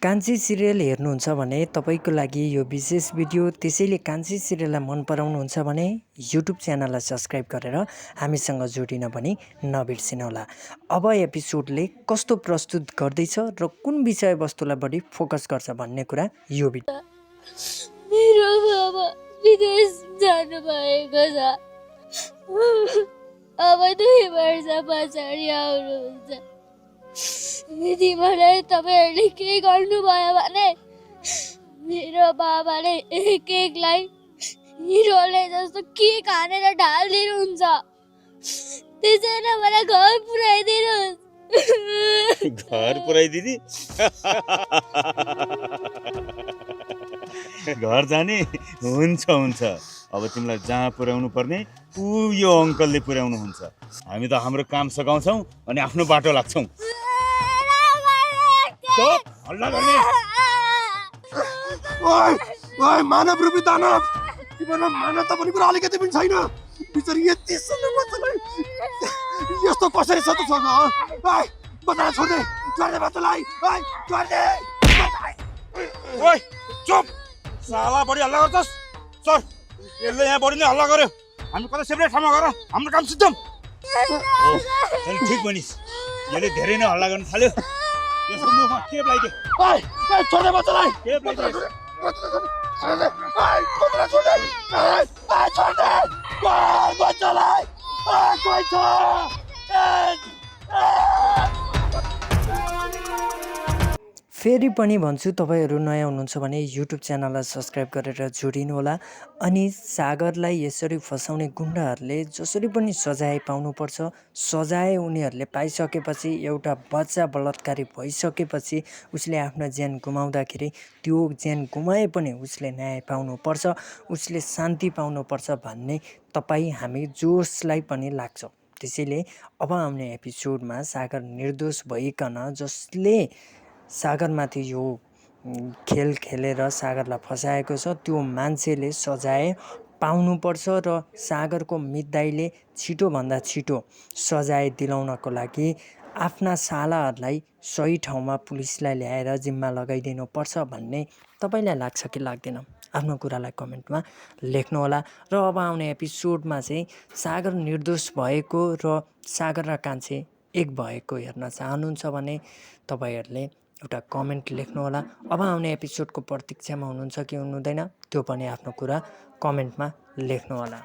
कान्छी सिरियल हेर्नुहुन्छ भने तपाईँको लागि यो विशेष भिडियो। त्यसैले कान्छी सिरियललाई मन पराउनुहुन्छ भने युट्युब च्यानललाई सब्सक्राइब गरेर हामीसँग जोडिन पनि नबिर्सिनुहोला। अब एपिसोडले कस्तो प्रस्तुत गर्दैछ र कुन विषयवस्तुलाई बढी फोकस गर्छ भन्ने कुरा यो भिडियो। मेरो बाबा विदेश जानुभएको छ। अब 2 वर्ष पछाडि आउनुहुन्छ। यदि मलाई तपाईँहरूले के गर्नुभयो भने मेरो बाबाले एक-एकलाई हिरोले जस्तो के खानेर ढालिदिनुहुन्छ। त्यसैले मलाई घर पुऱ्याइदिनुहोस्। घर पुऱ्याइदिदी घर जाने हुन्छ। अब तिमीलाई जहाँ पुर्याउनु पर्ने यो अङ्कलले पुर्याउनु हुन्छ। हामी त हाम्रो काम सघाउँछौँ अनि आफ्नो बाटो लाग्छौँ। हल्ला गर्ने ओइ मानव रूपी दानव, तिम्रो मानवता भन्ने कुरा अलिकति पनि छैन। बिचरी यति सुन्दर बच्चालाई यस्तो कसरी छ त सँग? ओइ बच्चालाई छोड्दे, छोड्दे बच्चालाई, ओइ छोड्दे। ओइ चुप, साला बढी हल्ला गर्छस्। सर यसले यहाँ बढी नै हल्ला गर्यो। हामी कतै सेपरेट ठाउँमा गएर हाम्रो काम सिद्धम। ठिक भनिस्, यसले धेरै नै हल्ला गर्न थाल्यो। यसको मुखमा टेप लगाइदे। ओइ छोड्दे बच्चालाई, टेप लगाइदे। छोड्दे, ओइ बच्चालाई छोड्दे, ओइ छोड्दे, ओइ बच्चालाई, ओइ कोही छ? फेरि पनि भन्छु, तपाईँहरू नयाँ हुनुहुन्छ भने युट्युब च्यानललाई सब्सक्राइब गरेर जोडिनुहोला। अनि सागरलाई यसरी फसाउने गुन्डाहरूले जसरी पनि सजाय पाउनुपर्छ। सजाय उनीहरूले पाइसकेपछि, एउटा बच्चा बलात्कारी भइसकेपछि उसले आफ्नो ज्यान गुमाउँदाखेरि त्यो ज्यान गुमाए पनि उसले न्याय पाउनुपर्छ, उसले शान्ति पाउनुपर्छ भन्ने हामी जसलाई पनि लाग्छ। त्यसैले अब आउने एपिसोडमा सागर निर्दोष भइकन जसले सागरमाथि यो खेल खेलेर सागरलाई फसाएको छ त्यो मान्छेले सजाय पाउनुपर्छ र सागरको मितदाइले छिटोभन्दा छिटो सजाय दिलाउनको लागि आफ्ना सालाहरूलाई सही ठाउँमा पुलिसलाई ल्याएर जिम्मा लगाइदिनुपर्छ भन्ने तपाईँलाई लाग्छ कि लाग्दैन? आफ्नो कुरालाई कमेन्टमा लेख्नुहोला। र अब आउने एपिसोडमा चाहिँ सागर निर्दोष भएको र सागर र कान्छे एक भएको हेर्न चाहनुहुन्छ भने तपाईँहरूले एउटा कमेन्ट लेख्नुहोला। अब आउने एपिसोडको प्रतीक्षामा हुनुहुन्छ कि हुनुहुँदैन त्यो पनि आफ्नो कुरा कमेन्टमा लेख्नुहोला।